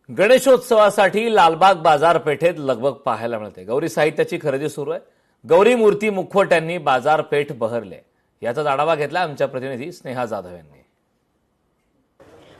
गणेशोत्सवासाठी लालबाग बाजारपेठेत लगबग पाहायला मिळते। गौरी साहित्याची खरेदी सुरू आहे। गौरी मूर्ती मुखवट्यांनी बाजारपेठ बहरले। याचा आढावा घेतला आमच्या प्रतिनिधी स्नेहा जाधव यांनी।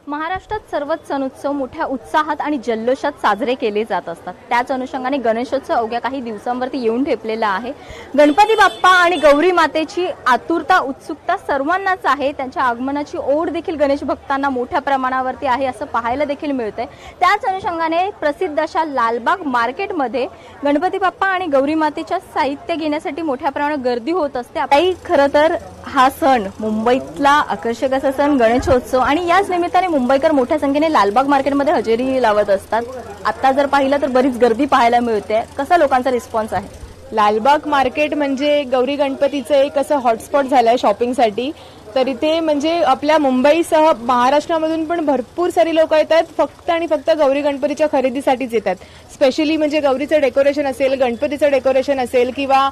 महाराष्ट्रात सर्वच सण उत्सव मोठ्या उत्साहात आणि जल्लोषात साजरे केले जात असतात। त्याच अनुषंगाने गणेशोत्सव अवघ्या काही दिवसांवरती येऊन ठेपलेला आहे। गणपती बाप्पा आणि गौरी मातेची आतुरता उत्सुकता सर्वांनाच आहे। त्यांच्या आगमनाची ओढ देखील गणेश भक्तांना मोठ्या प्रमाणावरती आहे असं पाहायला देखील मिळतंय। त्याच अनुषंगाने प्रसिद्ध अशा लालबाग मार्केटमध्ये गणपती बाप्पा आणि गौरी मातेच्या साहित्य घेण्यासाठी मोठ्या प्रमाणात गर्दी होत असते। काही खरं तर हा सण मुंबईतला आकर्षक असा सण गणेशोत्सव आणि याच निमित्ताने मुंबईकर मोठ्या संख्येने लालबाग मार्केटमध्ये हजेरी लावत असतात। आता जर पाहिलं तर बरीच गर्दी पाहायला मिळते। कसा लोकांचा रिस्पॉन्स आहे? लालबाग मार्केट म्हणजे गौरी गणपतीचं एक असं हॉटस्पॉट झालंय शॉपिंगसाठी। तर इथे म्हणजे आपल्या मुंबईसह महाराष्ट्रामधून पण भरपूर सारी लोक येतात फक्त आणि फक्त गौरी गणपतीच्या खरेदीसाठीच येतात। स्पेशली म्हणजे गौरीचं डेकोरेशन असेल, गणपतीचं डेकोरेशन असेल किंवा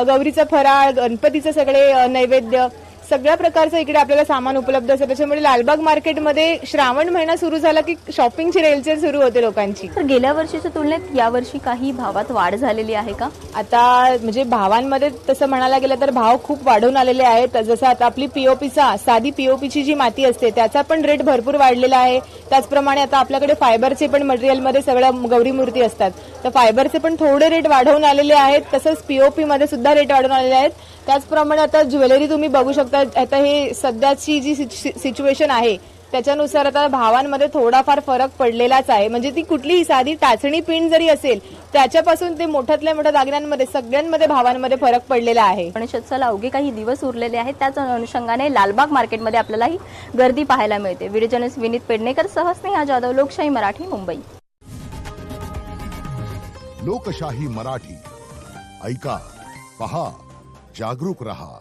गौरीचं फराळ, गणपतीचं सगळे नैवेद्य सगळ्या प्रकारचं इकडे आपल्याला सामान उपलब्ध असतं। त्याच्यामुळे लालबाग मार्केटमध्ये श्रावण महिना सुरू झाला की शॉपिंगची रेलचेल सुरू होते लोकांची। तर गेल्या वर्षीच्या तुलनेत यावर्षी काही भावात वाढ झालेली आहे का? आता म्हणजे भावांमध्ये तसं म्हणायला गेलं तर भाव खूप वाढून आलेले आहेत। जसं आता आपली पीओपीचा साधी पीओपीची जी माती असते त्याचा पण रेट भरपूर वाढलेला आहे। त्याचप्रमाणे आता आपल्याकडे फायबरचे पण मटेरियलमध्ये सगळ्या गौरी मूर्ती असतात, तर फायबरचे पण थोडे रेट वाढवून आलेले आहेत। तसंच पीओपी मध्ये सुद्धा रेट वाढवून आलेले आहेत। त्याचप्रमाणे आता ज्वेलरी तुम्ही बघू शकता। आता हे सध्याची जी सिच्युएशन आहे त्याच्यानुसार आता भावांमध्ये थोडाफार फरक पडलेलाच आहे। म्हणजे ती कुठलीही साधी टाचणी पिंड जरी असेल त्याच्यापासून ते मोठ्यातल्या मोठ्या दागिन्यांमध्ये सगळ्यांमध्ये भावांमध्ये फरक पडलेला आहे। गणेशोत्सवाला अवघे काही दिवस उरलेले आहेत। त्याच अनुषंगाने लालबाग मार्केटमध्ये आपल्याला ही गर्दी पाहायला मिळते। व्हिडिओ जर्नलिस्ट विनीत पेडणेकर सह स्नेहा जाधव, लोकशाही मराठी, मुंबई। लोकशाही मराठी ऐका, पहा, जागरूक रहा।